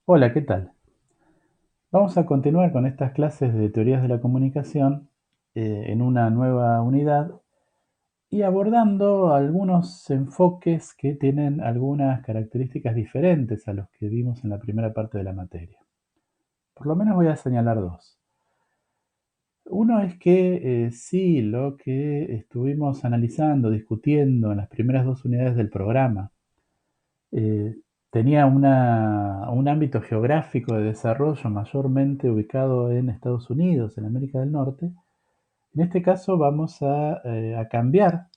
Hola, ¿qué tal? Vamos a continuar con estas clases de teorías de la comunicación en una nueva unidad y abordando algunos enfoques que tienen algunas características diferentes a los que vimos en la primera parte de la materia. Por lo menos voy a señalar dos. Uno es que sí, lo que estuvimos analizando, discutiendo en las primeras dos unidades del programa, eh, tenía un ámbito geográfico de desarrollo mayormente ubicado en Estados Unidos, en América del Norte. En este caso vamos a cambiar,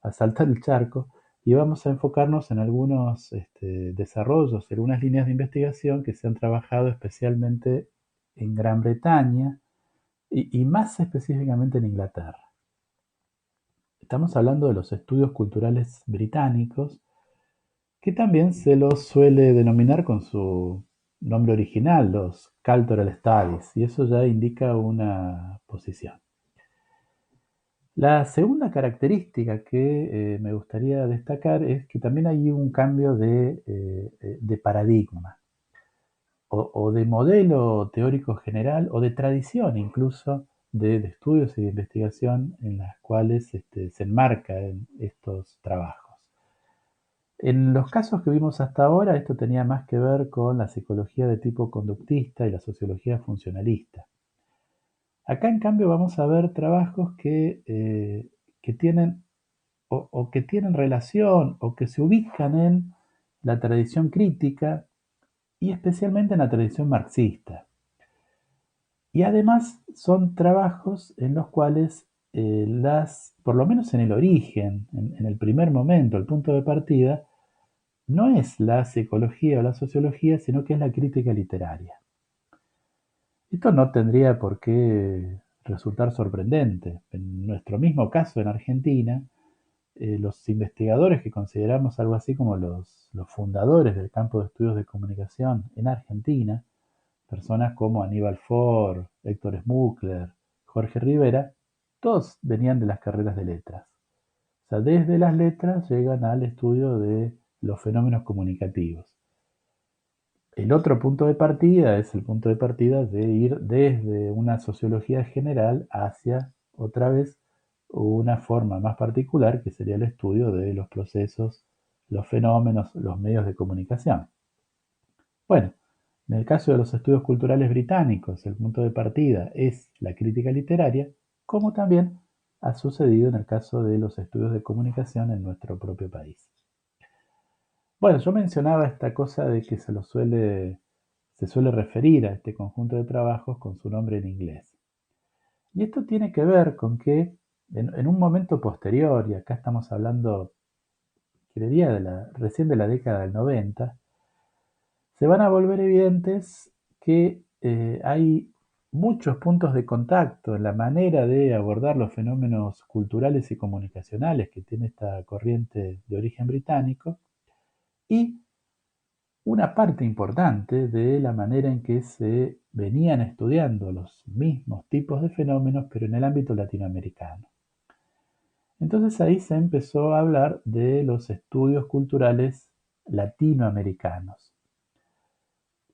a saltar el charco y vamos a enfocarnos en algunos desarrollos, en algunas líneas de investigación que se han trabajado especialmente en Gran Bretaña y más específicamente en Inglaterra. Estamos hablando de los estudios culturales británicos, que también se los suele denominar con su nombre original, los Cultural Studies, y eso ya indica una posición. La segunda característica que me gustaría destacar es que también hay un cambio de paradigma o de modelo teórico general o de tradición incluso de estudios y de investigación en las cuales se enmarcan estos trabajos. En los casos que vimos hasta ahora, esto tenía más que ver con la psicología de tipo conductista y la sociología funcionalista. Acá, en cambio, vamos a ver trabajos que tienen o que tienen relación o que se ubican en la tradición crítica y especialmente en la tradición marxista. Y además son trabajos en los cuales por lo menos en el origen, en el primer momento, el punto de partida, no es la psicología o la sociología, sino que es la crítica literaria. Esto no tendría por qué resultar sorprendente. En nuestro mismo caso en Argentina, los investigadores que consideramos algo así como los fundadores del campo de estudios de comunicación en Argentina, personas como Aníbal Faure, Héctor Schmuckler, Jorge Rivera, todos venían de las carreras de letras. O sea, desde las letras llegan al estudio de los fenómenos comunicativos. El otro punto de partida es el punto de partida de ir desde una sociología general hacia otra vez una forma más particular que sería el estudio de los procesos, los fenómenos, los medios de comunicación. Bueno, en el caso de los estudios culturales británicos, el punto de partida es la crítica literaria, como también ha sucedido en el caso de los estudios de comunicación en nuestro propio país. Bueno, yo mencionaba esta cosa de que se suele referir a este conjunto de trabajos con su nombre en inglés. Y esto tiene que ver con que en un momento posterior, y acá estamos hablando, creería, recién de la década del 90, se van a volver evidentes que hay muchos puntos de contacto en la manera de abordar los fenómenos culturales y comunicacionales que tiene esta corriente de origen británico y una parte importante de la manera en que se venían estudiando los mismos tipos de fenómenos, pero en el ámbito latinoamericano. Entonces ahí se empezó a hablar de los estudios culturales latinoamericanos,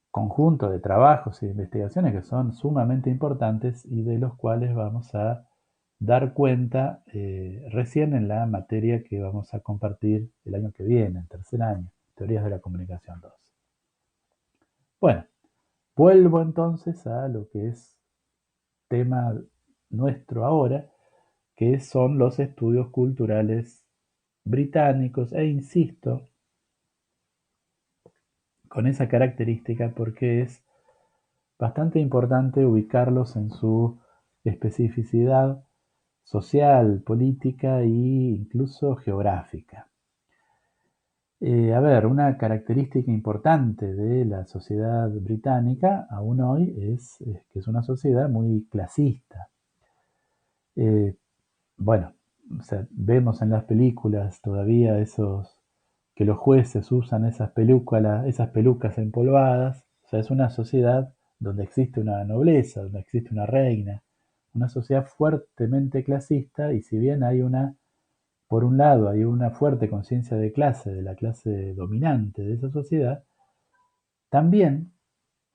conjunto de trabajos y de investigaciones que son sumamente importantes y de los cuales vamos a dar cuenta recién en la materia que vamos a compartir el año que viene, el tercer año, Teorías de la Comunicación 2. Bueno, vuelvo entonces a lo que es tema nuestro ahora, que son los estudios culturales británicos, e insisto con esa característica porque es bastante importante ubicarlos en su especificidad social, política e incluso geográfica. A ver, una característica importante de la sociedad británica aún hoy es que es una sociedad muy clasista. Eh, bueno, o sea, vemos en las películas todavía esos que los jueces usan esas pelucas empolvadas. O sea, es una sociedad donde existe una nobleza, donde existe una reina, una sociedad fuertemente clasista y si bien por un lado, hay una fuerte conciencia de clase, de la clase dominante de esa sociedad, también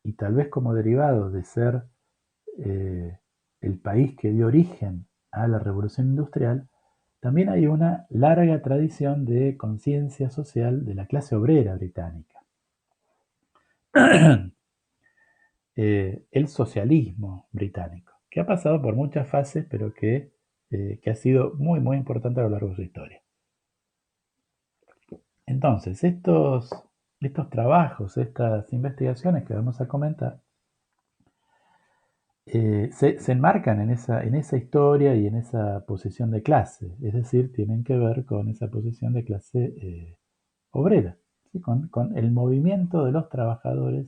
y tal vez como derivado de ser el país que dio origen a la revolución industrial, también hay una larga tradición de conciencia social de la clase obrera británica. El socialismo británico, que ha pasado por muchas fases, pero que ha sido muy, muy importante a lo largo de su historia. Entonces, estos trabajos, estas investigaciones que vamos a comentar, se enmarcan en esa historia y en esa posición de clase, es decir, tienen que ver con esa posición de clase obrera, ¿sí? Con el movimiento de los trabajadores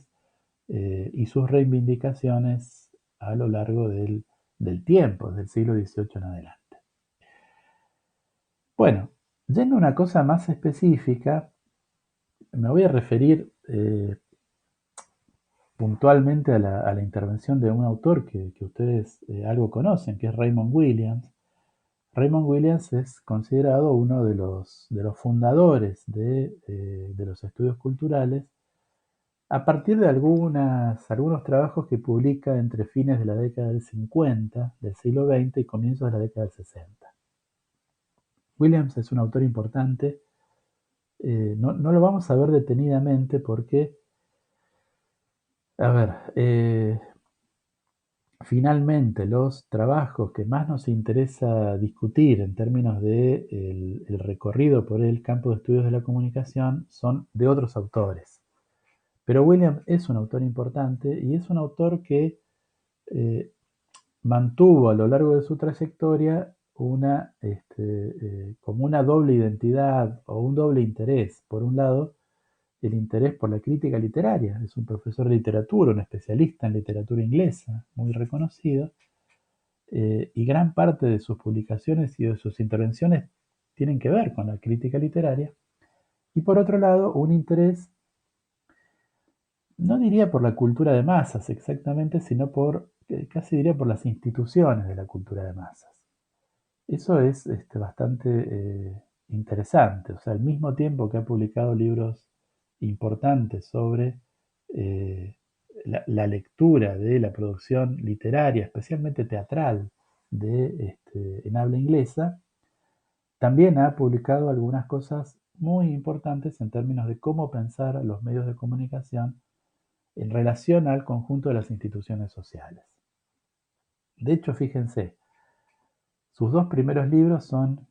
y sus reivindicaciones a lo largo del tiempo, del siglo XVIII en adelante. Bueno, yendo a una cosa más específica, me voy a referir puntualmente a la intervención de un autor que ustedes algo conocen, que es Raymond Williams. Raymond Williams es considerado uno de los fundadores de los estudios culturales a partir de algunos trabajos que publica entre fines de la década del 50 del siglo XX y comienzos de la década del 60. Williams es un autor importante, no lo vamos a ver detenidamente porque, a ver, finalmente los trabajos que más nos interesa discutir en términos de el recorrido por el campo de estudios de la comunicación son de otros autores. Pero Williams es un autor importante y es un autor que mantuvo a lo largo de su trayectoria como una doble identidad o un doble interés. Por un lado, el interés por la crítica literaria. Es un profesor de literatura, un especialista en literatura inglesa, muy reconocido, y gran parte de sus publicaciones y de sus intervenciones tienen que ver con la crítica literaria. Y por otro lado, un interés, no diría por la cultura de masas exactamente, sino casi diría por las instituciones de la cultura de masas. Eso es bastante interesante. O sea, al mismo tiempo que ha publicado libros importantes sobre eh, la lectura de la producción literaria, especialmente teatral, en habla inglesa, también ha publicado algunas cosas muy importantes en términos de cómo pensar los medios de comunicación en relación al conjunto de las instituciones sociales. De hecho, fíjense, sus dos primeros libros son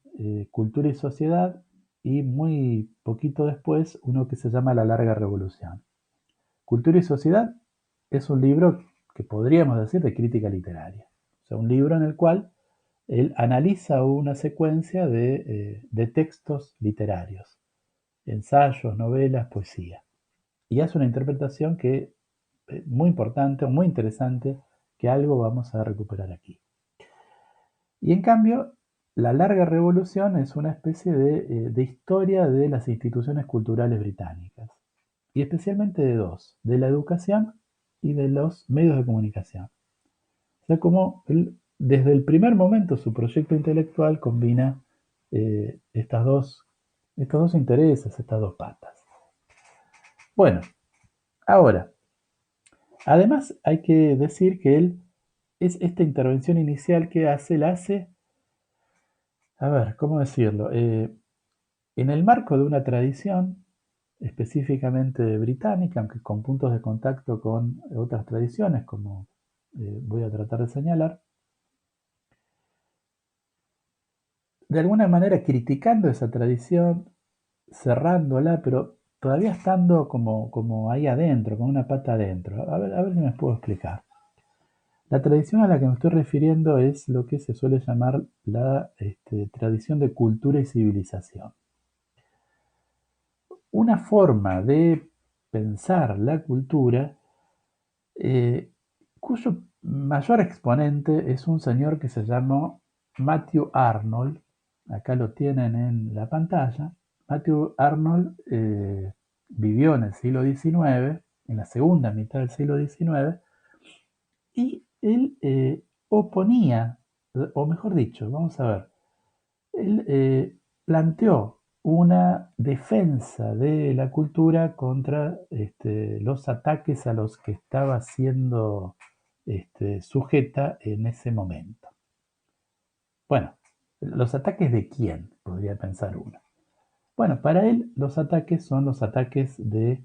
Cultura y Sociedad y muy poquito después uno que se llama La Larga Revolución. Cultura y Sociedad es un libro que podríamos decir de crítica literaria. O sea, un libro en el cual él analiza una secuencia de textos literarios, ensayos, novelas, poesía. Y hace una interpretación que muy importante, muy interesante, que algo vamos a recuperar aquí. Y en cambio, La Larga Revolución es una especie de historia de las instituciones culturales británicas, y especialmente de dos, de la educación y de los medios de comunicación. O sea, como él, desde el primer momento su proyecto intelectual combina estos dos intereses, estas dos patas. Bueno, ahora, además hay que decir que él, esta intervención inicial que hace, la hace, a ver, ¿cómo decirlo? En el marco de una tradición específicamente británica, aunque con puntos de contacto con otras tradiciones, como voy a tratar de señalar, de alguna manera criticando esa tradición, cerrándola, pero todavía estando como ahí adentro, con una pata adentro. A ver si me puedo explicar. La tradición a la que me estoy refiriendo es lo que se suele llamar la tradición de cultura y civilización. Una forma de pensar la cultura cuyo mayor exponente es un señor que se llamó Matthew Arnold. Acá lo tienen en la pantalla. Matthew Arnold vivió en el siglo XIX, en la segunda mitad del siglo XIX, y él oponía, o mejor dicho, vamos a ver, él planteó una defensa de la cultura contra los ataques a los que estaba siendo sujeta en ese momento. Bueno, ¿los ataques de quién? Podría pensar uno. Bueno, para él los ataques son los ataques de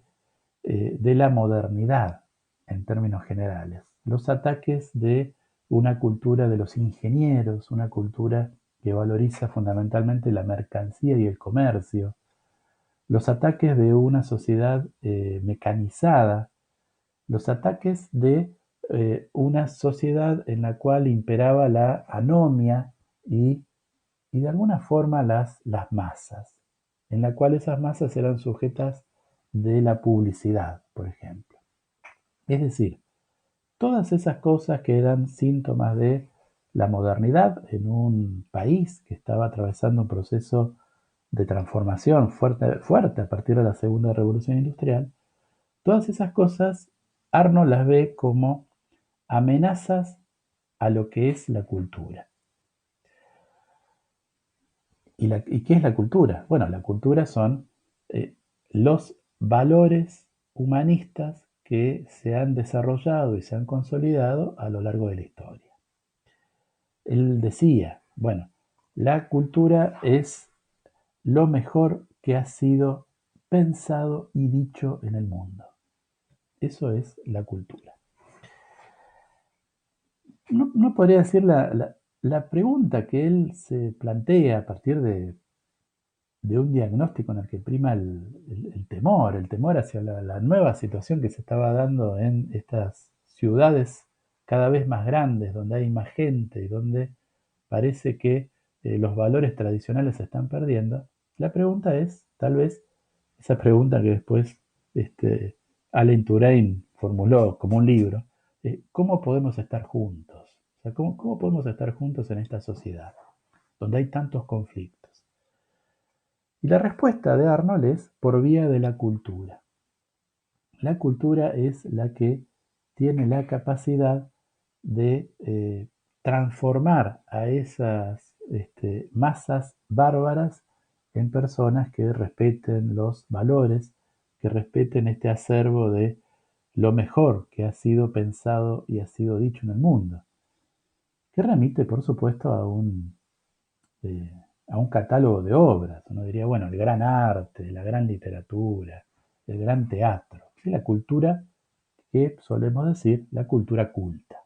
la modernidad en términos generales. Los ataques de una cultura de los ingenieros, una cultura que valoriza fundamentalmente la mercancía y el comercio. Los ataques de una sociedad mecanizada. Los ataques de una sociedad en la cual imperaba la anomia y de alguna forma las masas, en la cual esas masas eran sujetas de la publicidad, por ejemplo. Es decir, todas esas cosas que eran síntomas de la modernidad en un país que estaba atravesando un proceso de transformación fuerte, fuerte a partir de la segunda revolución industrial, todas esas cosas Arnold las ve como amenazas a lo que es la cultura. ¿Y qué es la cultura? Bueno, la cultura son eh, los valores humanistas que se han desarrollado y se han consolidado a lo largo de la historia. Él decía, bueno, la cultura es lo mejor que ha sido pensado y dicho en el mundo. Eso es la cultura. No podría decir la pregunta que él se plantea a partir de un diagnóstico en el que prima el temor hacia la nueva situación que se estaba dando en estas ciudades cada vez más grandes, donde hay más gente y donde parece que los valores tradicionales se están perdiendo. La pregunta es, tal vez, esa pregunta que después este, Alain Touraine formuló como un libro, ¿cómo podemos estar juntos? O sea, ¿cómo podemos estar juntos en esta sociedad donde hay tantos conflictos? Y la respuesta de Arnold es por vía de la cultura. La cultura es la que tiene la capacidad de transformar a esas masas bárbaras en personas que respeten los valores, que respeten este acervo de lo mejor que ha sido pensado y ha sido dicho en el mundo, que remite, por supuesto, eh, a un catálogo de obras. Uno diría, bueno, el gran arte, la gran literatura, el gran teatro, y la cultura que solemos decir la cultura culta.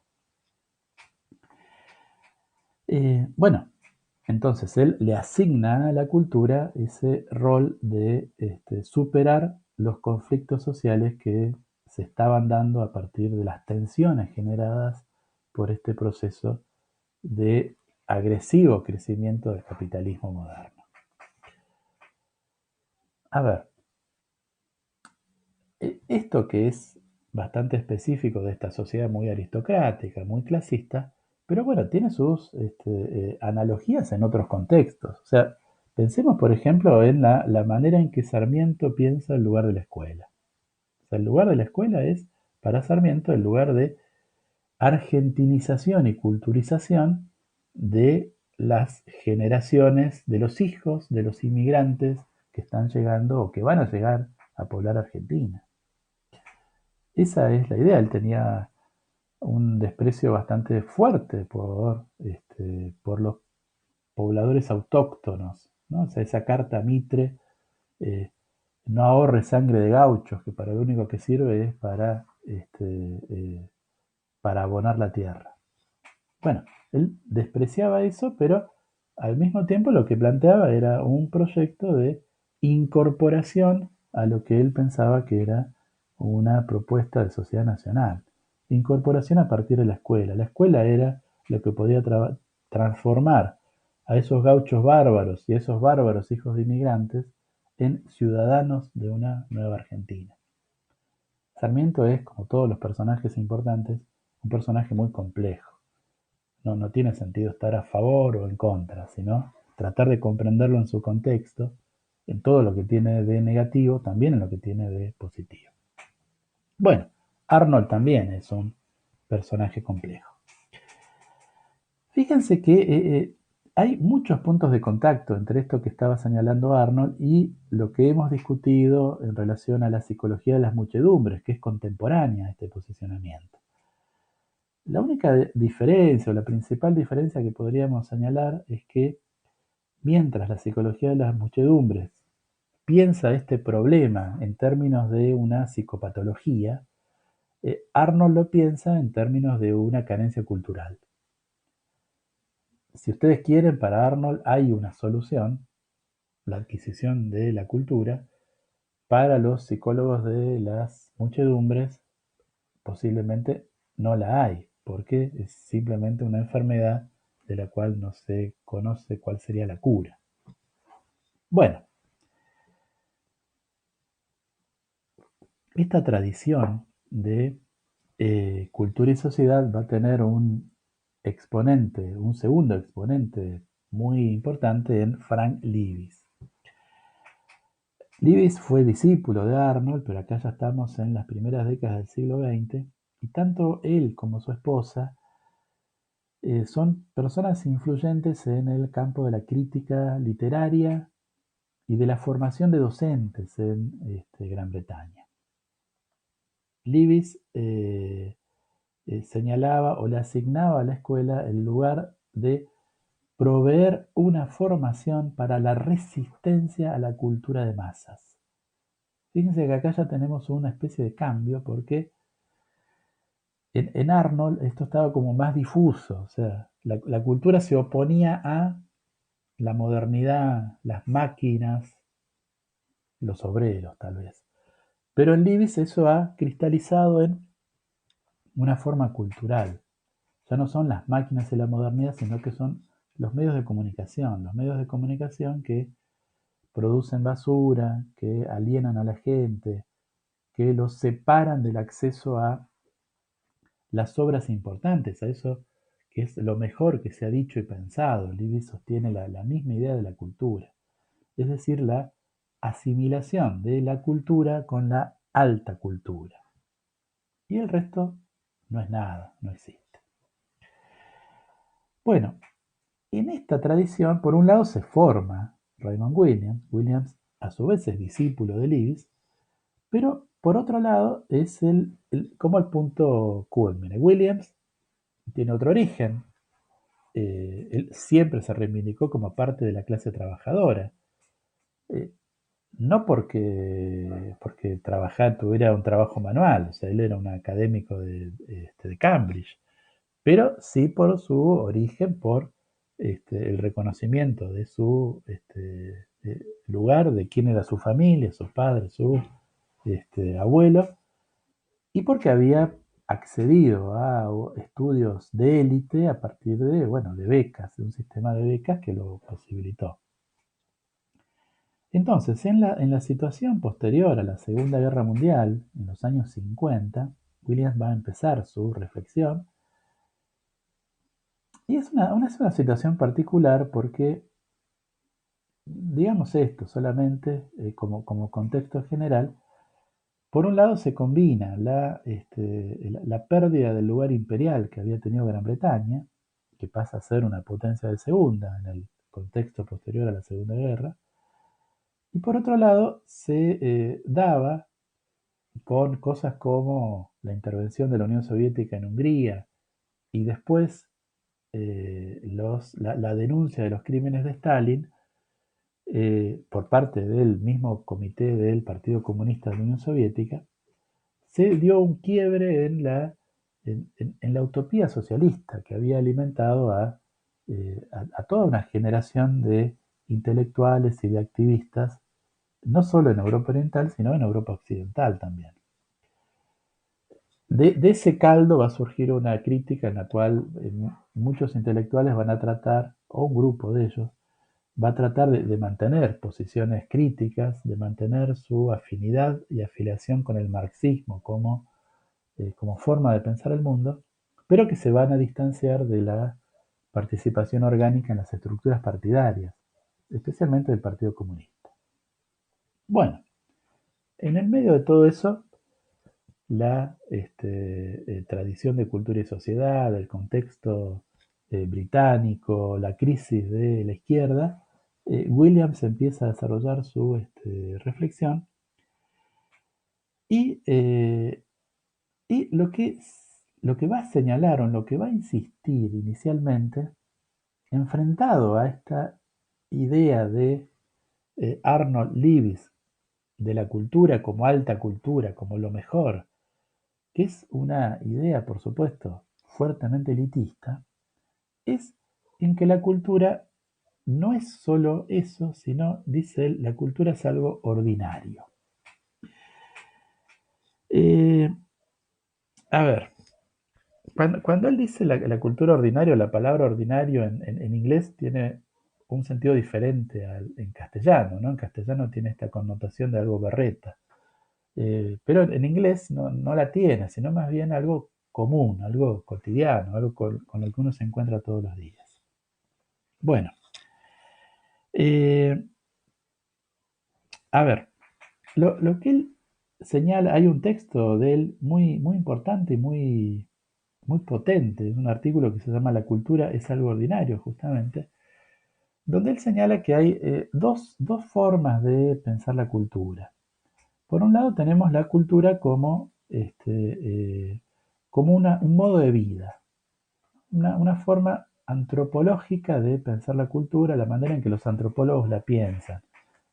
Bueno, entonces él le asigna a la cultura ese rol de superar los conflictos sociales que se estaban dando a partir de las tensiones generadas por este proceso de agresivo crecimiento del capitalismo moderno. A ver, esto que es bastante específico de esta sociedad muy aristocrática, muy clasista, pero bueno, tiene sus analogías en otros contextos. O sea, pensemos, por ejemplo, en la manera en que Sarmiento piensa el lugar de la escuela. O sea, el lugar de la escuela es, para Sarmiento, el lugar de argentinización y culturización de las generaciones de los hijos de los inmigrantes que están llegando o que van a llegar a poblar Argentina. Esa es la idea. Él tenía un desprecio bastante fuerte por los pobladores autóctonos, ¿no? O sea, esa carta Mitre, eh, no ahorre sangre de gauchos, que para lo único que sirve es para abonar la tierra. Bueno, él despreciaba eso, pero al mismo tiempo lo que planteaba era un proyecto de incorporación a lo que él pensaba que era una propuesta de sociedad nacional. Incorporación a partir de la escuela. La escuela era lo que podía transformar a esos gauchos bárbaros y a esos bárbaros hijos de inmigrantes en ciudadanos de una nueva Argentina. Sarmiento es, como todos los personajes importantes, un personaje muy complejo. No tiene sentido estar a favor o en contra, sino tratar de comprenderlo en su contexto, en todo lo que tiene de negativo, también en lo que tiene de positivo. Bueno, Arnold también es un personaje complejo. Fíjense que hay muchos puntos de contacto entre esto que estaba señalando Arnold y lo que hemos discutido en relación a la psicología de las muchedumbres, que es contemporánea a este posicionamiento. La única diferencia o la principal diferencia que podríamos señalar es que mientras la psicología de las muchedumbres piensa este problema en términos de una psicopatología, Arnold lo piensa en términos de una carencia cultural. Si ustedes quieren, para Arnold hay una solución, la adquisición de la cultura. Para los psicólogos de las muchedumbres, posiblemente no la hay, porque es simplemente una enfermedad de la cual no se conoce cuál sería la cura. Bueno, esta tradición de cultura y sociedad va a tener un exponente, un segundo exponente muy importante en Frank Lewis. Lewis fue discípulo de Arnold, pero acá ya estamos en las primeras décadas del siglo XX, y tanto él como su esposa son personas influyentes en el campo de la crítica literaria y de la formación de docentes en Gran Bretaña. Lewis señalaba o le asignaba a la escuela el lugar de proveer una formación para la resistencia a la cultura de masas. Fíjense que acá ya tenemos una especie de cambio porque en Arnold esto estaba como más difuso, o sea, la cultura se oponía a la modernidad, las máquinas, los obreros tal vez. Pero en Lewis eso ha cristalizado en una forma cultural. Ya no son las máquinas y la modernidad, sino que son los medios de comunicación que producen basura, que alienan a la gente, que los separan del acceso a las obras importantes, a eso que es lo mejor que se ha dicho y pensado. Lewis sostiene la misma idea de la cultura, es decir, la asimilación de la cultura con la alta cultura. Y el resto no es nada, no existe. Bueno, en esta tradición, por un lado, se forma Raymond Williams. Williams, a su vez, es discípulo de Lewis, pero por otro lado, es como el punto culmine. Williams tiene otro origen. Él siempre se reivindicó como parte de la clase trabajadora. Eh, no porque trabajar tuviera un trabajo manual, o sea, él era un académico de Cambridge, pero sí por su origen, por el reconocimiento de su lugar, de quién era su familia, sus padres, sus abuelos, y porque había accedido a estudios de élite a partir de, bueno, de becas, de un sistema de becas que lo posibilitó. Entonces, en la situación posterior a la Segunda Guerra Mundial, en los años 50, Williams va a empezar su reflexión. Y es una situación particular porque, digamos esto solamente como contexto general, por un lado se combina la pérdida del lugar imperial que había tenido Gran Bretaña, que pasa a ser una potencia de segunda en el contexto posterior a la Segunda Guerra, y por otro lado se daba con cosas como la intervención de la Unión Soviética en Hungría y después la denuncia de los crímenes de Stalin por parte del mismo comité del Partido Comunista de la Unión Soviética, se dio un quiebre en la utopía socialista que había alimentado a toda una generación de intelectuales y de activistas, no solo en Europa Oriental, sino en Europa Occidental también. De ese caldo va a surgir una crítica en la cual muchos intelectuales van a tratar, o un grupo de ellos, va a tratar de mantener posiciones críticas, de mantener su afinidad y afiliación con el marxismo como forma de pensar el mundo, pero que se van a distanciar de la participación orgánica en las estructuras partidarias, especialmente del Partido Comunista. Bueno, en el medio de todo eso, la tradición de cultura y sociedad, el contexto británico, la crisis de la izquierda, Williams empieza a desarrollar su reflexión y, lo que va a señalar o en lo que va a insistir inicialmente, enfrentado a esta idea de Arnold Lewis, de la cultura como alta cultura, como lo mejor, que es una idea, por supuesto, fuertemente elitista, es en que la cultura no es solo eso, sino, dice él, la cultura es algo ordinario. Eh, a ver, cuando él dice la cultura ordinaria, la palabra ordinario en inglés tiene un sentido diferente en castellano, ¿no? En castellano tiene esta connotación de algo berreta. Pero en inglés no la tiene, sino más bien algo común, algo cotidiano, algo con lo que uno se encuentra todos los días. Bueno, eh, a ver, lo que él señala, hay un texto de él muy importante y muy potente, un artículo que se llama La cultura es algo ordinario, justamente, donde él señala que hay dos formas de pensar la cultura. Por un lado tenemos la cultura como un modo de vida, una forma antropológica de pensar la cultura, la manera en que los antropólogos la piensan,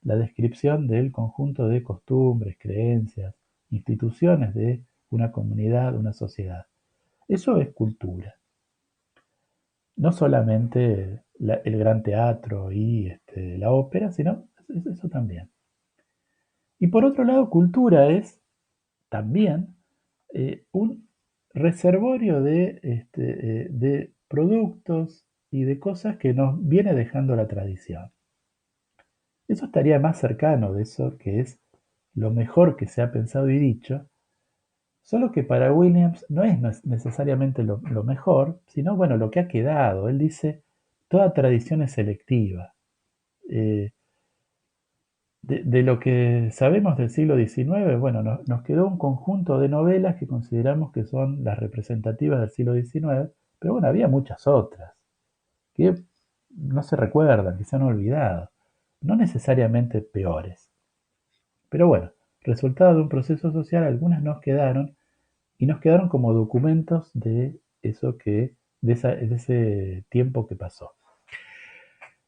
la descripción del conjunto de costumbres, creencias, instituciones de una comunidad, una sociedad. Eso es cultura. No solamente el gran teatro y la ópera, sino eso también. Y por otro lado, cultura es también un reservorio de productos y de cosas que nos viene dejando la tradición. Eso estaría más cercano de eso que es lo mejor que se ha pensado y dicho, solo que para Williams no es necesariamente lo mejor, sino bueno, lo que ha quedado. Él dice, toda tradición es selectiva. Eh, de lo que sabemos del siglo XIX, bueno, nos quedó un conjunto de novelas que consideramos que son las representativas del siglo XIX, pero bueno, había muchas otras que no se recuerdan, que se han olvidado, no necesariamente peores. Pero bueno, resultado de un proceso social, algunas nos quedaron y nos quedaron como documentos de eso de ese tiempo que pasó.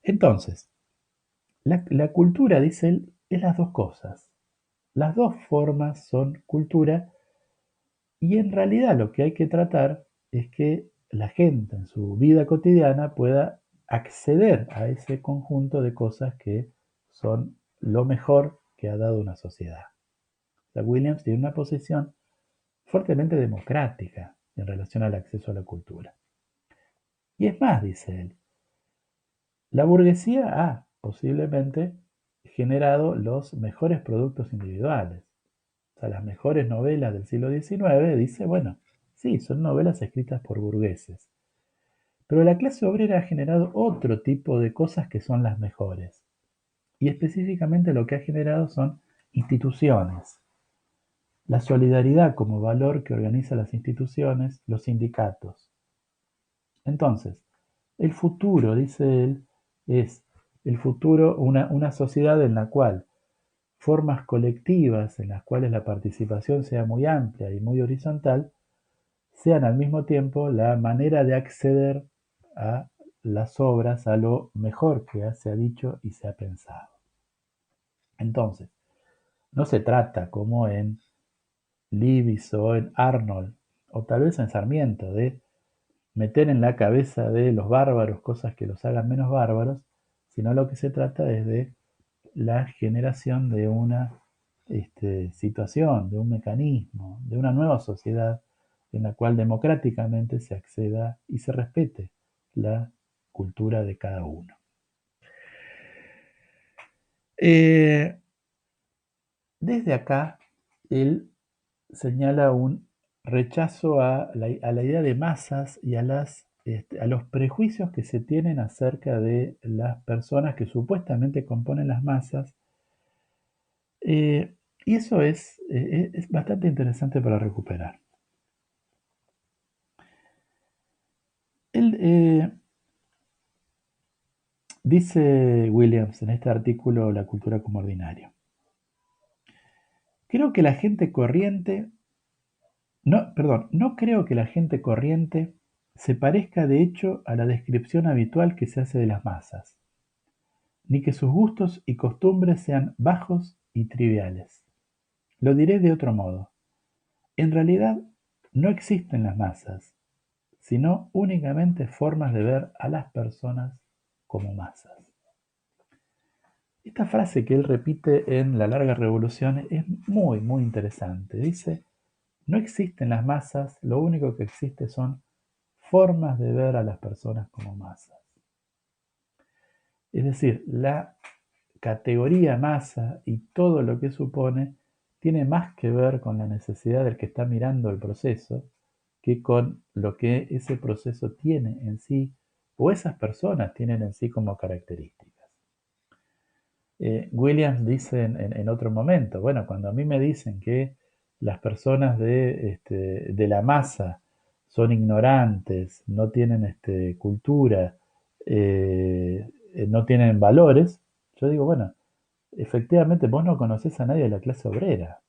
Entonces, la cultura, dice él, es las dos cosas. Las dos formas son cultura y en realidad lo que hay que tratar es que la gente en su vida cotidiana pueda acceder a ese conjunto de cosas que son lo mejor que ha dado una sociedad. O sea, Williams tiene una posición fuertemente democrática en relación al acceso a la cultura. Y es más, dice él, la burguesía ha posiblemente generado los mejores productos individuales. O sea, las mejores novelas del siglo XIX, dice, bueno, sí, son novelas escritas por burgueses. Pero la clase obrera ha generado otro tipo de cosas que son las mejores. Y específicamente lo que ha generado son instituciones. La solidaridad como valor que organiza las instituciones, los sindicatos. Entonces, el futuro, dice él, es el futuro una sociedad en la cual formas colectivas en las cuales la participación sea muy amplia y muy horizontal, sean al mismo tiempo la manera de acceder a las obras, a lo mejor que se ha dicho y se ha pensado. Entonces, no se trata como en Lewis o en Arnold, o tal vez en Sarmiento, de meter en la cabeza de los bárbaros cosas que los hagan menos bárbaros, sino lo que se trata es de la generación de una situación, de un mecanismo, de una nueva sociedad en la cual democráticamente se acceda y se respete la cultura de cada uno. Desde acá, él señala un rechazo a la idea de masas y a los prejuicios que se tienen acerca de las personas que supuestamente componen las masas. Y eso es bastante interesante para recuperar. Él Dice Williams en este artículo La cultura como ordinario. Creo que la gente corriente, no creo que la gente corriente se parezca de hecho a la descripción habitual que se hace de las masas, ni que sus gustos y costumbres sean bajos y triviales. Lo diré de otro modo. En realidad, no existen las masas, sino únicamente formas de ver a las personas como masas. Esta frase que él repite en La larga revolución es muy, muy interesante. Dice, no existen las masas, lo único que existe son formas de ver a las personas como masas. Es decir, la categoría masa y todo lo que supone tiene más que ver con la necesidad del que está mirando el proceso que con lo que ese proceso tiene en sí o esas personas tienen en sí como características. Williams dice en otro momento, bueno, cuando a mí me dicen que las personas de la masa son ignorantes, no tienen cultura, no tienen valores, yo digo, bueno, efectivamente vos no conocés a nadie de la clase obrera.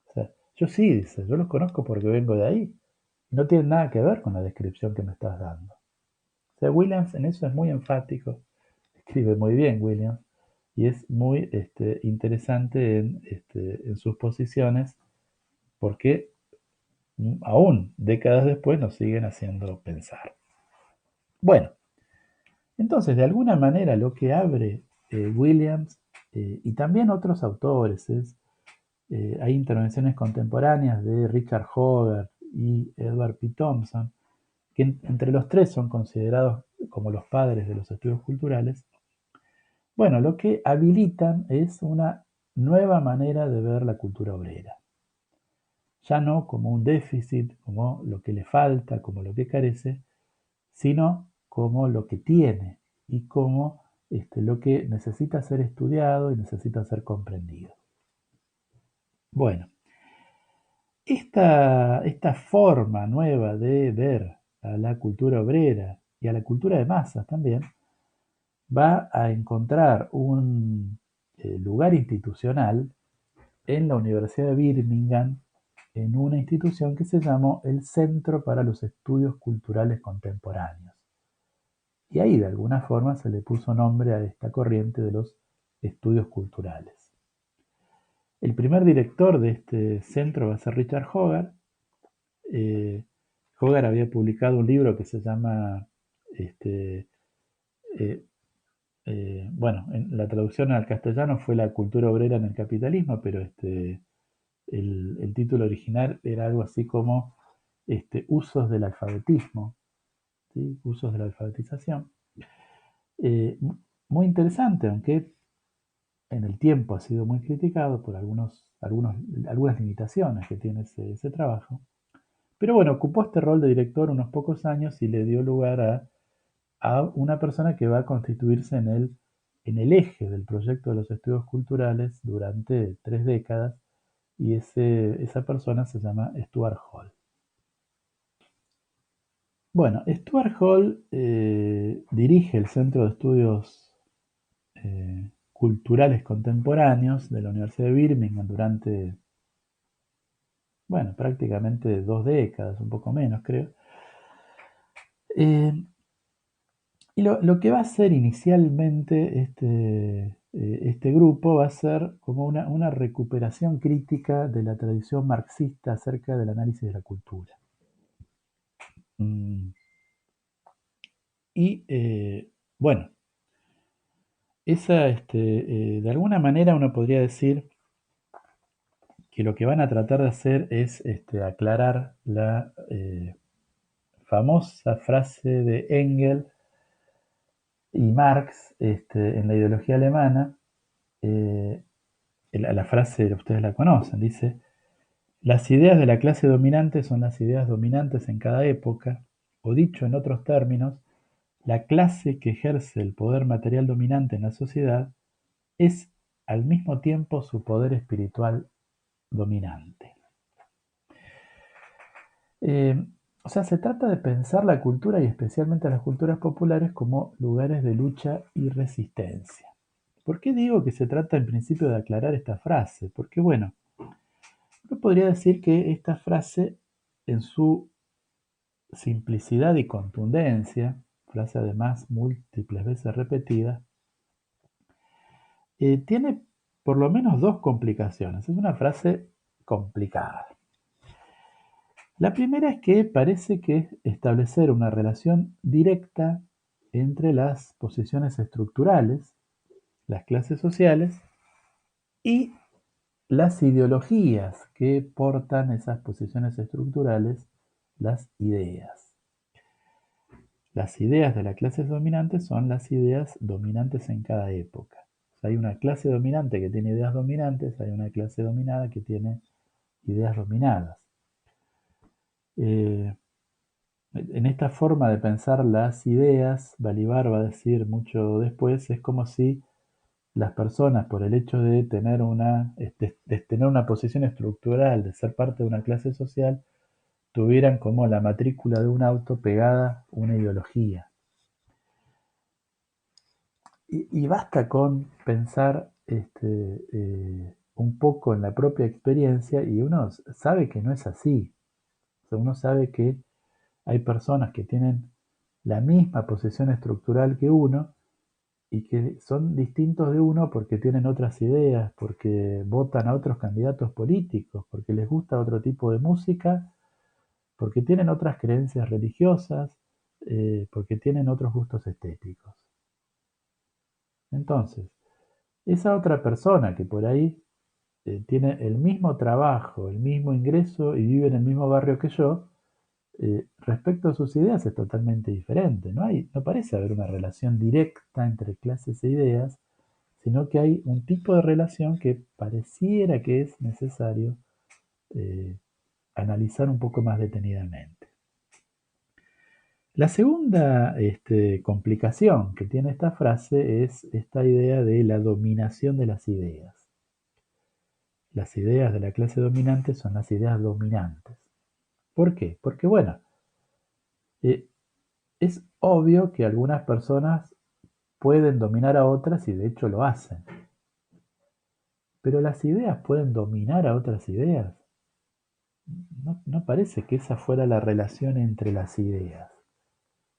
O sea, yo sí, dice, yo los conozco porque vengo de ahí. No tienen nada que ver con la descripción que me estás dando. O sea, Williams en eso es muy enfático, escribe muy bien Williams, y es muy interesante en sus posiciones porque aún décadas después nos siguen haciendo pensar. Bueno, entonces de alguna manera lo que abre Williams y también otros autores hay intervenciones contemporáneas de Richard Hogarth y Edward P. Thompson, que entre los tres son considerados como los padres de los estudios culturales. Bueno, lo que habilitan es una nueva manera de ver la cultura obrera. Ya no como un déficit, como lo que le falta, como lo que carece, sino como lo que tiene y como lo que necesita ser estudiado y necesita ser comprendido. Bueno, esta forma nueva de ver a la cultura obrera y a la cultura de masas también va a encontrar un lugar institucional en la Universidad de Birmingham, en una institución que se llamó el Centro para los Estudios Culturales Contemporáneos. Y ahí de alguna forma se le puso nombre a esta corriente de los estudios culturales. El primer director de este centro va a ser Richard Hogarth. Hogarth había publicado un libro que se llama, este, eh, bueno, en la traducción al castellano fue La cultura obrera en el capitalismo, pero el título original era algo así como usos del alfabetismo, ¿sí? Usos de la alfabetización. Eh, muy interesante, aunque en el tiempo ha sido muy criticado por algunas limitaciones que tiene ese trabajo. Pero bueno, ocupó este rol de director unos pocos años y le dio lugar a una persona que va a constituirse en el eje del proyecto de los estudios culturales durante 3 décadas, y esa persona se llama Stuart Hall. Bueno, Stuart Hall dirige el Centro de Estudios Culturales Contemporáneos de la Universidad de Birmingham durante, bueno, prácticamente 2 décadas, un poco menos creo. Y lo que va a hacer inicialmente este grupo va a ser como una recuperación crítica de la tradición marxista acerca del análisis de la cultura. Mm, Y bueno, de alguna manera uno podría decir que lo que van a tratar de hacer es aclarar la famosa frase de Engels y Marx en la ideología alemana. eh, la frase ustedes la conocen, dice, las ideas de la clase dominante son las ideas dominantes en cada época, o dicho en otros términos, la clase que ejerce el poder material dominante en la sociedad es al mismo tiempo su poder espiritual dominante. Eh, O sea, se trata de pensar la cultura y especialmente las culturas populares como lugares de lucha y resistencia. ¿Por qué digo que se trata en principio de aclarar esta frase? Porque bueno, uno podría decir que esta frase en su simplicidad y contundencia, frase además múltiples veces repetida, tiene por lo menos dos complicaciones. Es una frase complicada. La primera es que parece que establecer una relación directa entre las posiciones estructurales, las clases sociales, y las ideologías que portan esas posiciones estructurales, las ideas. Las ideas de las clases dominantes son las ideas dominantes en cada época. O sea, hay una clase dominante que tiene ideas dominantes, hay una clase dominada que tiene ideas dominadas. En esta forma de pensar las ideas, Balibar va a decir mucho después, es como si las personas, por el hecho de tener una posición estructural, de ser parte de una clase social, tuvieran como la matrícula de un auto pegada una ideología. Y basta con pensar un poco en la propia experiencia y uno sabe que no es así. O sea, uno sabe que hay personas que tienen la misma posición estructural que uno y que son distintos de uno porque tienen otras ideas, porque votan a otros candidatos políticos, porque les gusta otro tipo de música, porque tienen otras creencias religiosas, porque tienen otros gustos estéticos. Entonces, esa otra persona que por ahí tiene el mismo trabajo, el mismo ingreso y vive en el mismo barrio que yo, respecto a sus ideas es totalmente diferente. No parece haber una relación directa entre clases e ideas, sino que hay un tipo de relación que pareciera que es necesario eh, analizar un poco más detenidamente. La segunda complicación que tiene esta frase es esta idea de la dominación de las ideas. Las ideas de la clase dominante son las ideas dominantes. ¿Por qué? Porque, bueno, eh, es obvio que algunas personas pueden dominar a otras y de hecho lo hacen. Pero las ideas pueden dominar a otras ideas. No parece que esa fuera la relación entre las ideas.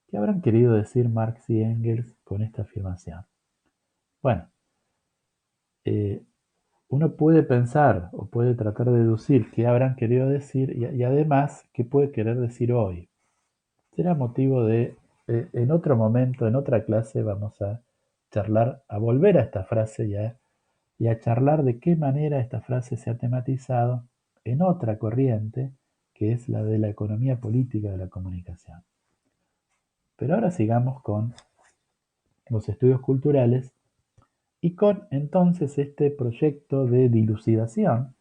¿Qué habrán querido decir Marx y Engels con esta afirmación? Bueno, eh, uno puede pensar o puede tratar de deducir qué habrán querido decir y además qué puede querer decir hoy. Será motivo de, en otro momento, en otra clase, vamos a charlar, a volver a esta frase y a charlar de qué manera esta frase se ha tematizado en otra corriente, que es la de la economía política de la comunicación. Pero ahora sigamos con los estudios culturales y con entonces este proyecto de dilucidación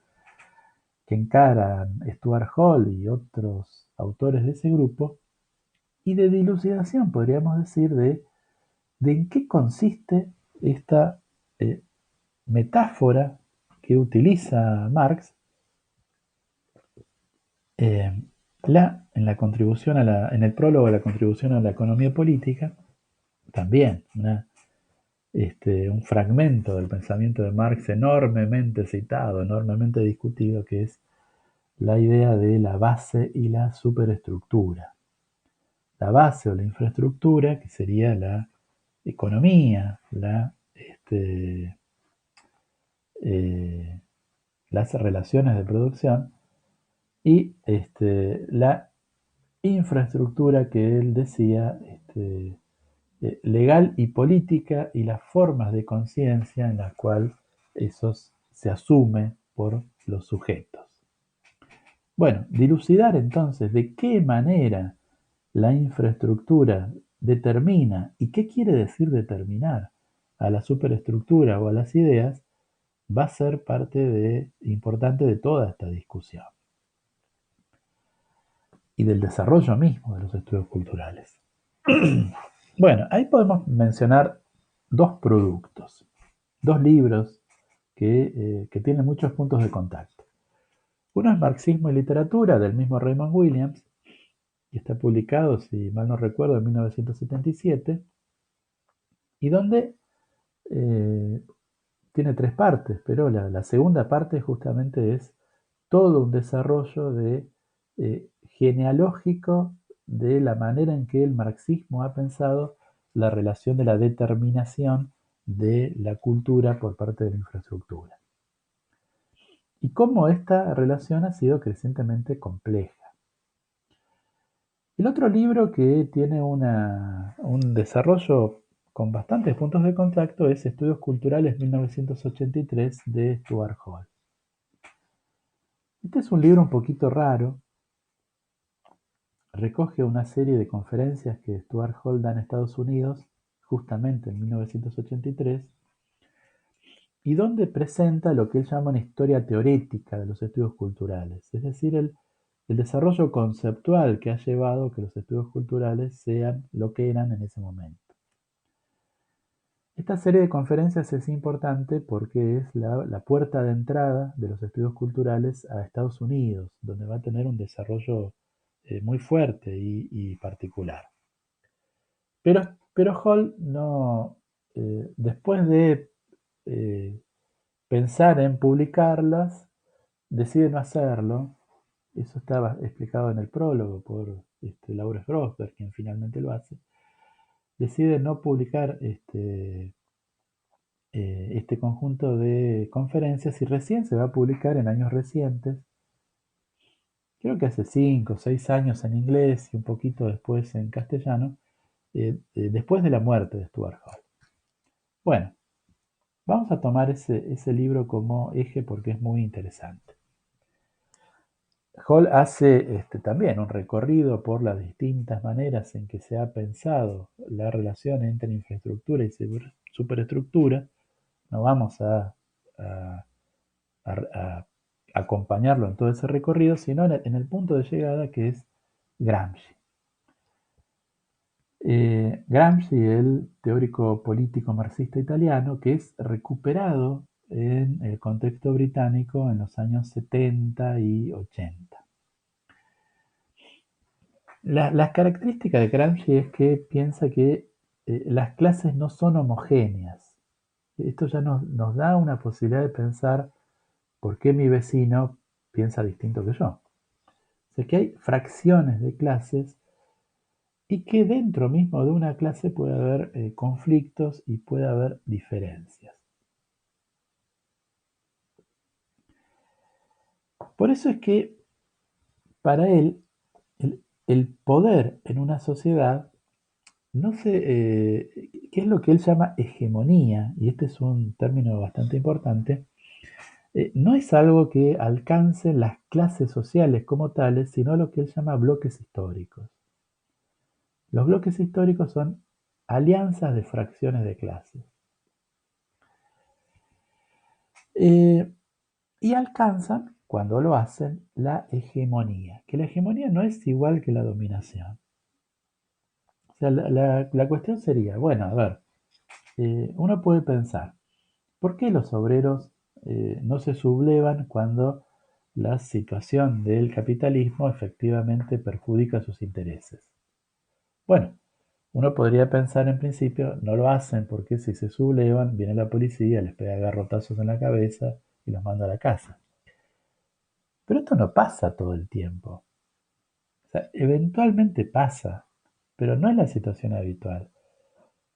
que encaran Stuart Hall y otros autores de ese grupo, y de dilucidación podríamos decir de en qué consiste esta eh, metáfora que utiliza Marx eh, en la contribución en el prólogo a la contribución a la economía política, también un fragmento del pensamiento de Marx enormemente citado, enormemente discutido, que es la idea de la base y la superestructura. La base o la infraestructura, que sería la economía, eh, las relaciones de producción, y la infraestructura que él decía legal y política y las formas de conciencia en las cuales eso se asume por los sujetos. Bueno, dilucidar entonces de qué manera la infraestructura determina y qué quiere decir determinar a la superestructura o a las ideas va a ser parte importante de toda esta discusión y del desarrollo mismo de los estudios culturales. Bueno, ahí podemos mencionar dos productos, dos libros que tienen muchos puntos de contacto. Uno es Marxismo y Literatura, del mismo Raymond Williams, y está publicado, si mal no recuerdo, en 1977, y donde tiene tres partes, pero la segunda parte justamente es todo un desarrollo genealógico de la manera en que el marxismo ha pensado la relación de la determinación de la cultura por parte de la infraestructura. Y cómo esta relación ha sido crecientemente compleja. El otro libro que tiene un desarrollo con bastantes puntos de contacto es Estudios Culturales 1983 de Stuart Hall. Este es un libro un poquito raro, recoge una serie de conferencias que Stuart Hall da en Estados Unidos, justamente en 1983, y donde presenta lo que él llama una historia teorética de los estudios culturales, es decir, el desarrollo conceptual que ha llevado a que los estudios culturales sean lo que eran en ese momento. Esta serie de conferencias es importante porque es la puerta de entrada de los estudios culturales a Estados Unidos, donde va a tener un desarrollo muy fuerte y particular. Pero Hall no, después de pensar en publicarlas, decide no hacerlo. Eso estaba explicado en el prólogo por Laurens Grossberg, quien finalmente lo hace. Decide no publicar este conjunto de conferencias y recién se va a publicar en años recientes, creo que hace 5 o 6 años en inglés y un poquito después en castellano, después de la muerte de Stuart Hall. Bueno, vamos a tomar ese libro como eje porque es muy interesante. Hall hace también un recorrido por las distintas maneras en que se ha pensado la relación entre infraestructura y superestructura. No vamos a- a acompañarlo en todo ese recorrido, sino en el punto de llegada que es Gramsci. Gramsci, el teórico político marxista italiano, que es recuperado en el contexto británico en los años 70 y 80. Las características de Gramsci es que piensa que las clases no son homogéneas. Esto ya nos da una posibilidad de pensar por qué mi vecino piensa distinto que yo. O sea que hay fracciones de clases y que dentro mismo de una clase puede haber conflictos y puede haber diferencias. Por eso es que para él el poder en una sociedad no sé, qué es lo que él llama hegemonía, y este es un término bastante importante, no es algo que alcance las clases sociales como tales, sino lo que él llama bloques históricos. Los bloques históricos son alianzas de fracciones de clases. Eh, y alcanzan, cuando lo hacen, la hegemonía, que la hegemonía no es igual que la dominación. O sea, la cuestión sería, bueno, a ver, uno puede pensar, ¿por qué los obreros no se sublevan cuando la situación del capitalismo efectivamente perjudica sus intereses? Bueno, uno podría pensar en principio, no lo hacen porque si se sublevan, viene la policía, les pega garrotazos en la cabeza y los manda a la casa. Pero esto no pasa todo el tiempo. O sea, eventualmente pasa, pero no es la situación habitual.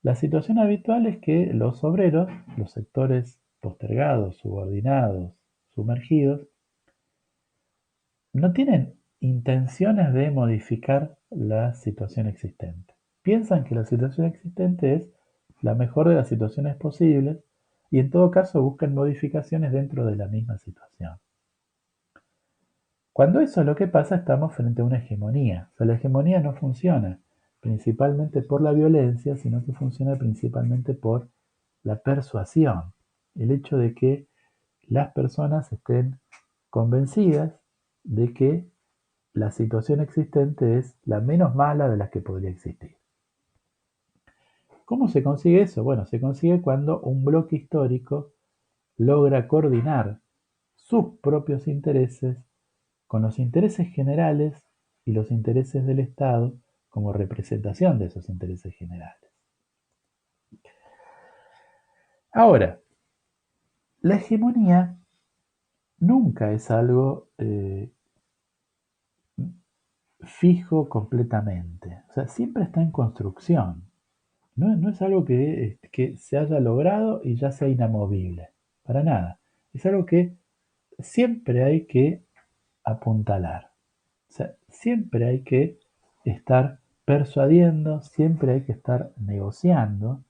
La situación habitual es que los obreros, los sectores postergados, subordinados, sumergidos, no tienen intenciones de modificar la situación existente. Piensan que la situación existente es la mejor de las situaciones posibles y en todo caso buscan modificaciones dentro de la misma situación. Cuando eso es lo que pasa, estamos frente a una hegemonía. O sea, la hegemonía no funciona principalmente por la violencia, sino que funciona principalmente por la persuasión. El hecho de que las personas estén convencidas de que la situación existente es la menos mala de las que podría existir. ¿Cómo se consigue eso? Bueno, se consigue cuando un bloque histórico logra coordinar sus propios intereses con los intereses generales y los intereses del Estado como representación de esos intereses generales. Ahora, la hegemonía nunca es algo fijo completamente, o sea, siempre está en construcción. No es algo que se haya logrado y ya sea inamovible, para nada. Es algo que siempre hay que apuntalar. O sea, siempre hay que estar persuadiendo, siempre hay que estar negociando.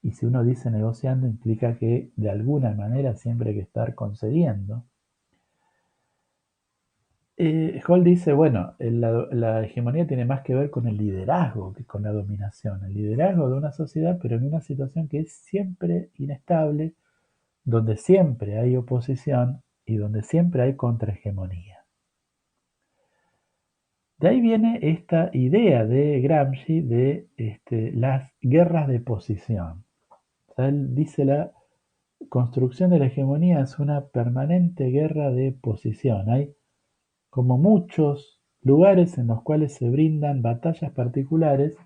Y si uno dice negociando, implica que de alguna manera siempre hay que estar concediendo. Hall dice, bueno, la hegemonía tiene más que ver con el liderazgo que con la dominación. El liderazgo de una sociedad, pero en una situación que es siempre inestable, donde siempre hay oposición y donde siempre hay contrahegemonía. De ahí viene esta idea de Gramsci de las guerras de posición. O sea, él dice la construcción de la hegemonía es una permanente guerra de posición. Hay como muchos lugares en los cuales se brindan batallas particulares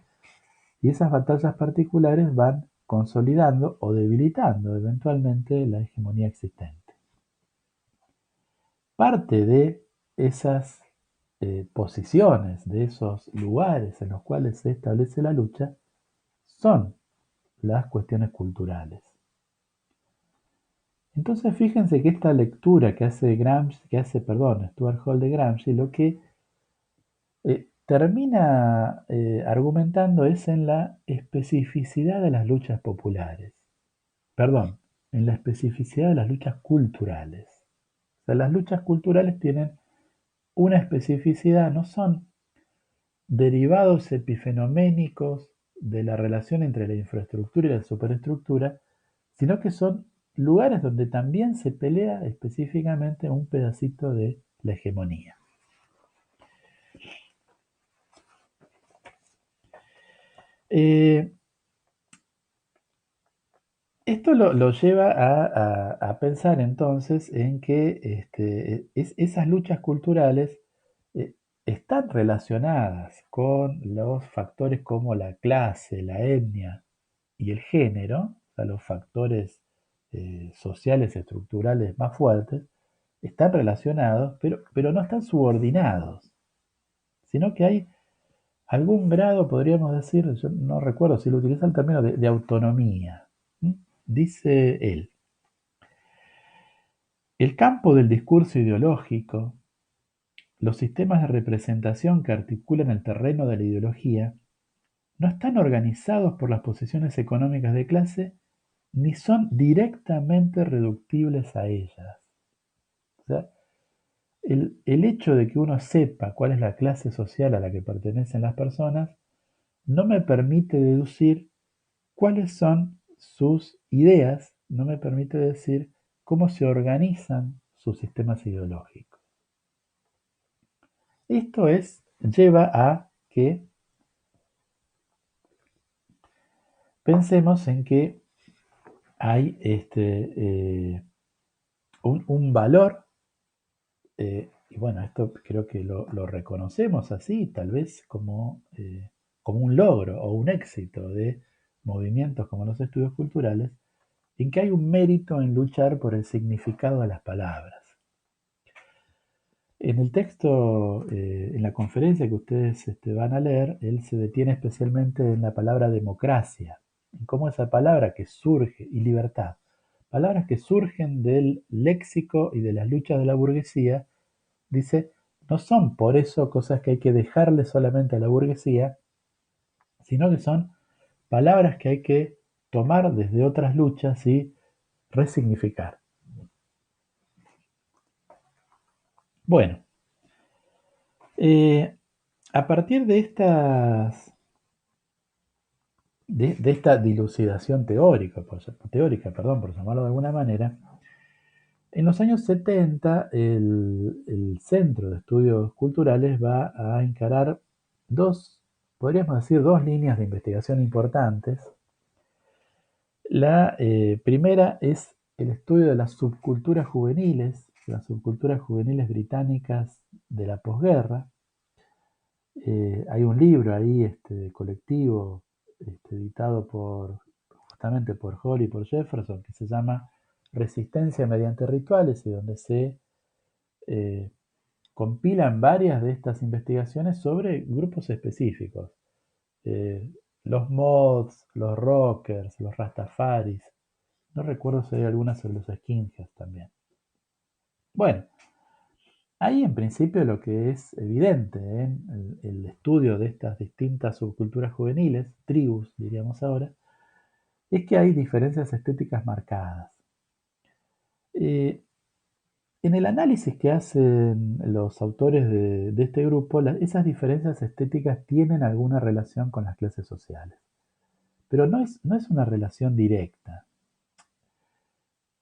y esas batallas particulares van consolidando o debilitando eventualmente la hegemonía existente. Parte de esas posiciones, de esos lugares en los cuales se establece la lucha, son las cuestiones culturales. Entonces fíjense que esta lectura que hace Stuart Hall de Gramsci, lo que termina argumentando es en la especificidad de las luchas populares. Perdón, en la especificidad de las luchas culturales. O sea, las luchas culturales tienen una especificidad, no son derivados epifenoménicos de la relación entre la infraestructura y la superestructura, sino que son lugares donde también se pelea específicamente un pedacito de la hegemonía. Esto lo lleva a pensar entonces en que esas luchas culturales eh, están relacionadas con los factores como la clase, la etnia y el género, o sea, los factores sociales estructurales más fuertes, están relacionados, pero no están subordinados, sino que hay algún grado, podríamos decir, yo no recuerdo si lo utiliza el término de autonomía. ¿Mm? Dice él, el campo del discurso ideológico, los sistemas de representación que articulan el terreno de la ideología, no están organizados por las posiciones económicas de clase ni son directamente reductibles a ellas. O sea, el hecho de que uno sepa cuál es la clase social a la que pertenecen las personas no me permite deducir cuáles son sus ideas, no me permite decir cómo se organizan sus sistemas ideológicos. Esto lleva a que pensemos en que hay un valor, y bueno, esto creo que lo reconocemos así, tal vez como un logro o un éxito de movimientos como los estudios culturales, en que hay un mérito en luchar por el significado de las palabras. En el texto, en la conferencia que ustedes van a leer, él se detiene especialmente en la palabra democracia, en cómo esa palabra que surge, y libertad, palabras que surgen del léxico y de las luchas de la burguesía, dice, no son por eso cosas que hay que dejarle solamente a la burguesía, sino que son palabras que hay que tomar desde otras luchas y resignificar. Bueno, a partir de esta dilucidación por llamarlo de alguna manera, en los años 70 el Centro de Estudios Culturales va a encarar podríamos decir, dos líneas de investigación importantes. La primera es el estudio de las subculturas juveniles británicas de la posguerra, Hay un libro ahí colectivo editado justamente por Hall y por Jefferson que se llama Resistencia mediante rituales y donde se eh, compilan varias de estas investigaciones sobre grupos específicos. Eh, los mods, los rockers, los rastafaris. No recuerdo si hay alguna sobre los skinheads también. Bueno, ahí en principio lo que es evidente en el estudio de estas distintas subculturas juveniles, tribus diríamos ahora, es que hay diferencias estéticas marcadas. Eh, en el análisis que hacen los autores de este grupo, esas diferencias estéticas tienen alguna relación con las clases sociales, pero no es una relación directa.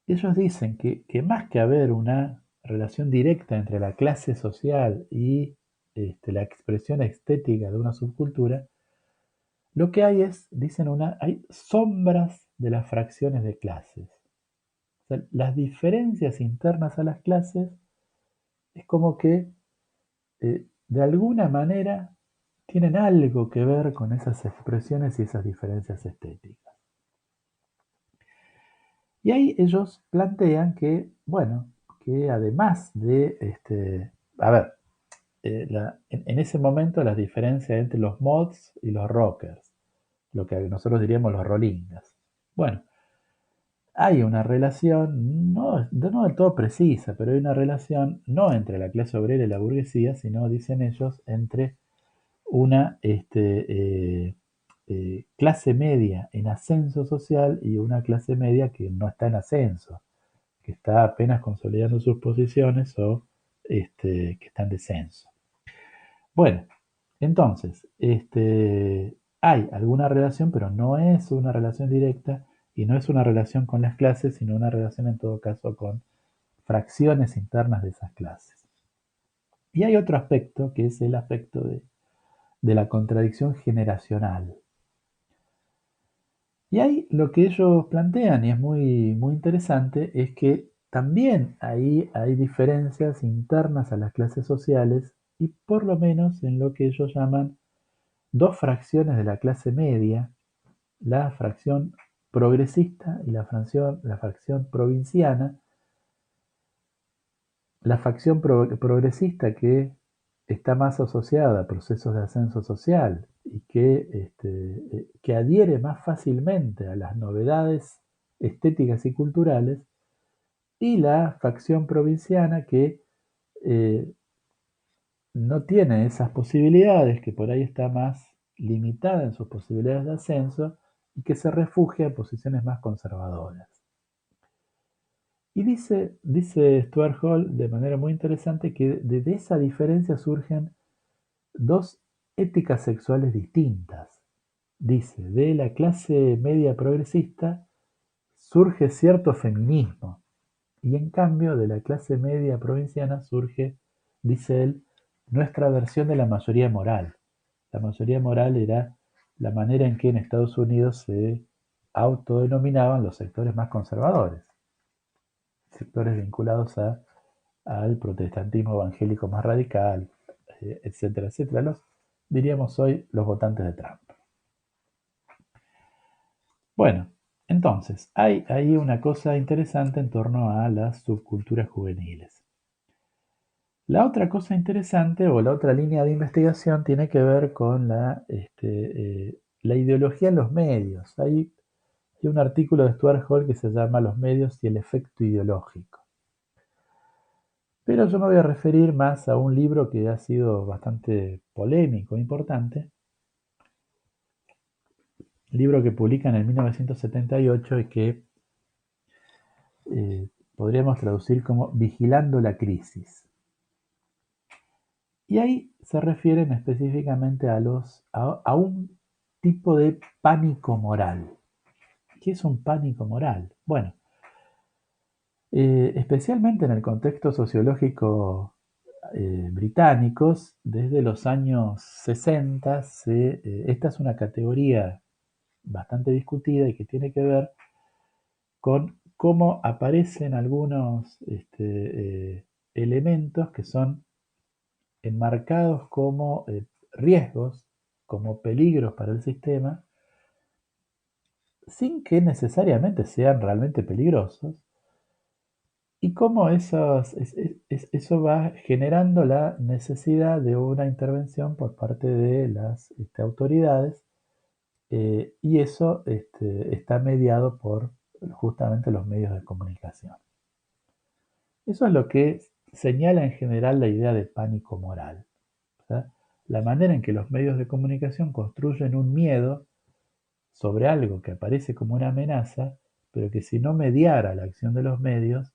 Ellos dicen que más que haber una relación directa entre la clase social y la expresión estética de una subcultura, lo que hay es, dicen hay sombras de las fracciones de clases. O sea, las diferencias internas a las clases es como que de alguna manera tienen algo que ver con esas expresiones y esas diferencias estéticas. Y ahí ellos plantean que, bueno, que además de, a ver, en ese momento las diferencias entre los mods y los rockers, lo que nosotros diríamos los rolingas. Bueno, hay una relación, no del todo precisa, pero hay una relación no entre la clase obrera y la burguesía, sino, dicen ellos, entre una clase media en ascenso social y una clase media que no está en ascenso, que está apenas consolidando sus posiciones o que está en descenso. Bueno, entonces, hay alguna relación, pero no es una relación directa y no es una relación con las clases, sino una relación en todo caso con fracciones internas de esas clases. Y hay otro aspecto que es el aspecto de la contradicción generacional. Y ahí lo que ellos plantean, y es muy, muy interesante, es que también ahí hay diferencias internas a las clases sociales y por lo menos en lo que ellos llaman dos fracciones de la clase media, la fracción progresista y la fracción provinciana. La facción progresista que está más asociada a procesos de ascenso social y que adhiere más fácilmente a las novedades estéticas y culturales, y la facción provinciana que eh, no tiene esas posibilidades, que por ahí está más limitada en sus posibilidades de ascenso y que se refugia en posiciones más conservadoras. Y dice Stuart Hall de manera muy interesante que de esa diferencia surgen dos éticas sexuales distintas. Dice, de la clase media progresista surge cierto feminismo y en cambio de la clase media provinciana surge, dice él, nuestra versión de la mayoría moral. La mayoría moral era la manera en que en Estados Unidos se autodenominaban los sectores más conservadores, sectores vinculados al protestantismo evangélico más radical, etcétera, etcétera. Diríamos hoy los votantes de Trump. Bueno, entonces, hay ahí una cosa interesante en torno a las subculturas juveniles. La otra cosa interesante o la otra línea de investigación tiene que ver con la ideología en los medios. Hay un artículo de Stuart Hall que se llama Los medios y el efecto ideológico. Pero yo me voy a referir más a un libro que ha sido bastante polémico, importante, libro que publican en 1978 y que podríamos traducir como Vigilando la crisis. Y ahí se refieren específicamente a un tipo de pánico moral. ¿Qué es un pánico moral? Bueno, especialmente en el contexto sociológico británicos, desde los años 60, esta es una categoría bastante discutida y que tiene que ver con cómo aparecen algunos elementos que son enmarcados como riesgos, como peligros para el sistema, sin que necesariamente sean realmente peligrosos, y cómo eso va generando la necesidad de una intervención por parte de las autoridades, y eso está mediado por justamente los medios de comunicación. Eso es lo que señala en general la idea de pánico moral. ¿Verdad? La manera en que los medios de comunicación construyen un miedo sobre algo que aparece como una amenaza, pero que si no mediara la acción de los medios,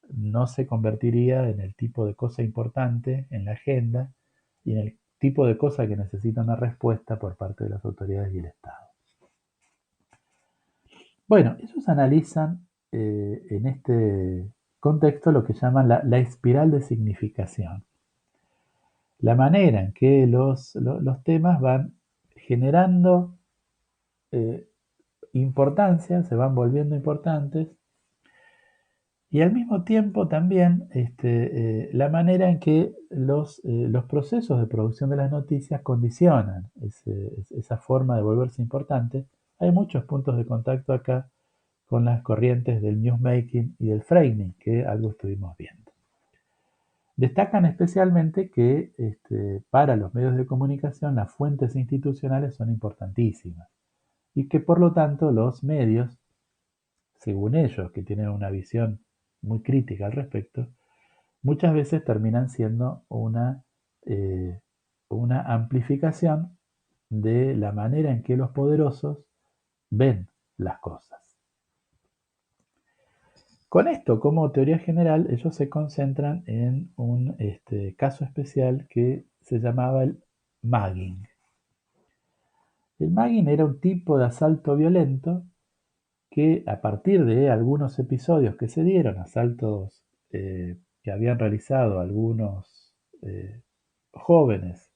no se convertiría en el tipo de cosa importante en la agenda y en el tipo de cosa que necesita una respuesta por parte de las autoridades y el Estado. Bueno, ellos analizan en este contexto lo que llaman la espiral de significación. La manera en que los temas van generando eh, importancia, se van volviendo importantes, y al mismo tiempo también la manera en que los procesos de producción de las noticias condicionan esa forma de volverse importante. Hay muchos puntos de contacto acá con las corrientes del newsmaking y del framing, que algo estuvimos viendo. Destacan especialmente que para los medios de comunicación las fuentes institucionales son importantísimas y que por lo tanto los medios, según ellos, que tienen una visión muy crítica al respecto, muchas veces terminan siendo una amplificación de la manera en que los poderosos ven las cosas. Con esto, como teoría general, ellos se concentran en un caso especial que se llamaba el mugging. El mugging era un tipo de asalto violento que, a partir de algunos episodios que se dieron, asaltos que habían realizado algunos jóvenes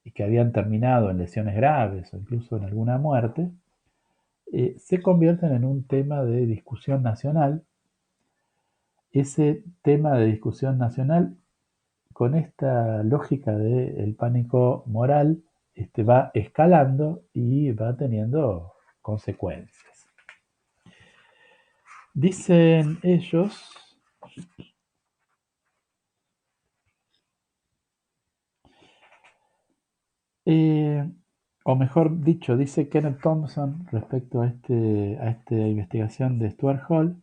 y que habían terminado en lesiones graves o incluso en alguna muerte, se convierten en un tema de discusión nacional. Ese tema de discusión nacional, con esta lógica del pánico moral, va escalando y va teniendo consecuencias. Dicen ellos, o mejor dicho, dice Kenneth Thompson respecto a esta investigación de Stuart Hall,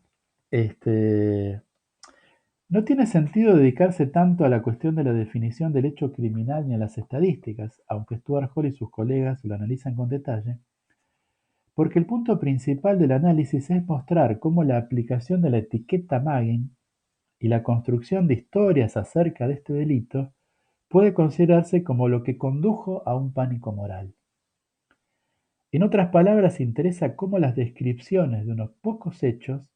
no tiene sentido dedicarse tanto a la cuestión de la definición del hecho criminal ni a las estadísticas, aunque Stuart Hall y sus colegas lo analizan con detalle, porque el punto principal del análisis es mostrar cómo la aplicación de la etiqueta mugging y la construcción de historias acerca de este delito puede considerarse como lo que condujo a un pánico moral. En otras palabras, interesa cómo las descripciones de unos pocos hechos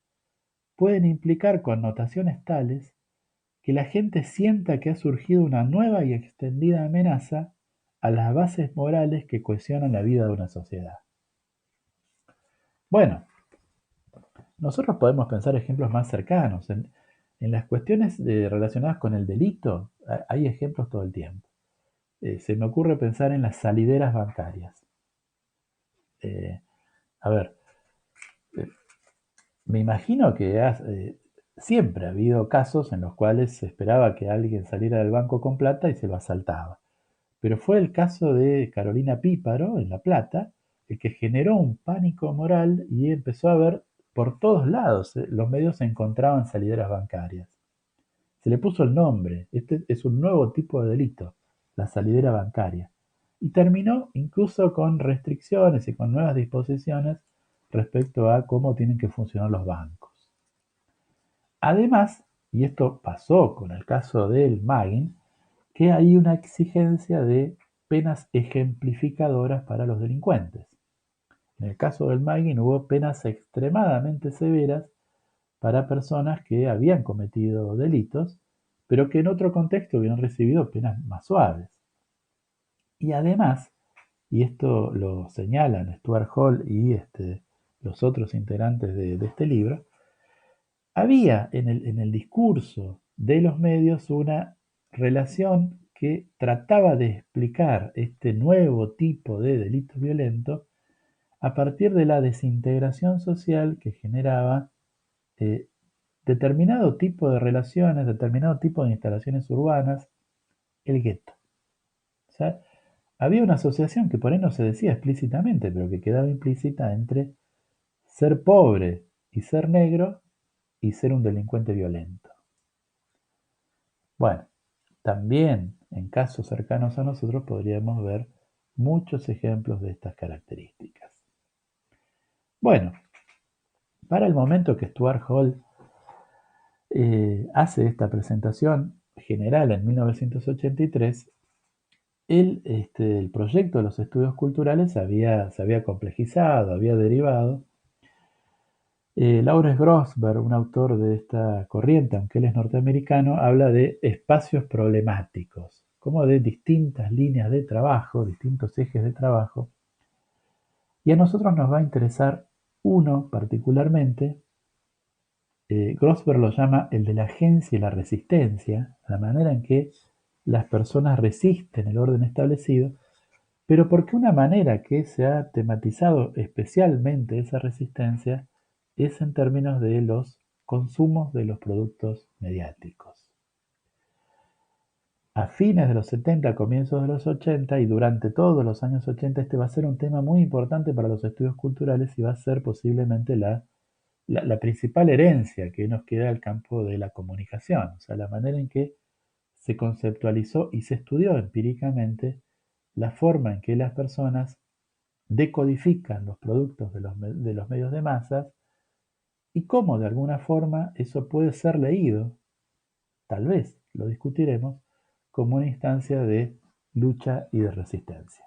pueden implicar connotaciones tales que la gente sienta que ha surgido una nueva y extendida amenaza a las bases morales que cohesionan la vida de una sociedad. Bueno, nosotros podemos pensar ejemplos más cercanos. En las cuestiones relacionadas con el delito, hay ejemplos todo el tiempo. Se me ocurre pensar en las salideras bancarias. A ver, eh, me imagino que siempre ha habido casos en los cuales se esperaba que alguien saliera del banco con plata y se lo asaltaba. Pero fue el caso de Carolina Píparo en La Plata el que generó un pánico moral y empezó a ver por todos lados. Los medios encontraban salideras bancarias. Se le puso el nombre. Este es un nuevo tipo de delito, la salidera bancaria. Y terminó incluso con restricciones y con nuevas disposiciones respecto a cómo tienen que funcionar los bancos. Además, y esto pasó con el caso del mugging, que hay una exigencia de penas ejemplificadoras para los delincuentes. En el caso del mugging hubo penas extremadamente severas para personas que habían cometido delitos, pero que en otro contexto hubieran recibido penas más suaves. Y además, y esto lo señalan Stuart Hall y los otros integrantes de este libro, había en el discurso de los medios una relación que trataba de explicar este nuevo tipo de delito violento a partir de la desintegración social que generaba eh, determinado tipo de relaciones, determinado tipo de instalaciones urbanas, el gueto. O sea, había una asociación que por ahí no se decía explícitamente, pero que quedaba implícita entre ser pobre y ser negro y ser un delincuente violento. Bueno, también en casos cercanos a nosotros podríamos ver muchos ejemplos de estas características. Bueno, para el momento que Stuart Hall hace esta presentación general en 1983, el proyecto de los estudios culturales se había complejizado, había derivado. Lawrence Grossberg, un autor de esta corriente, aunque él es norteamericano, habla de espacios problemáticos, como de distintas líneas de trabajo, distintos ejes de trabajo. Y a nosotros nos va a interesar uno particularmente. Grossberg lo llama el de la agencia y la resistencia, la manera en que las personas resisten el orden establecido, pero porque una manera que se ha tematizado especialmente esa resistencia es en términos de los consumos de los productos mediáticos. A fines de los 70, comienzos de los 80 y durante todos los años 80, este va a ser un tema muy importante para los estudios culturales y va a ser posiblemente la principal herencia que nos queda al campo de la comunicación, o sea, la manera en que se conceptualizó y se estudió empíricamente la forma en que las personas decodifican los productos de los medios de masas y cómo de alguna forma eso puede ser leído, tal vez lo discutiremos, como una instancia de lucha y de resistencia.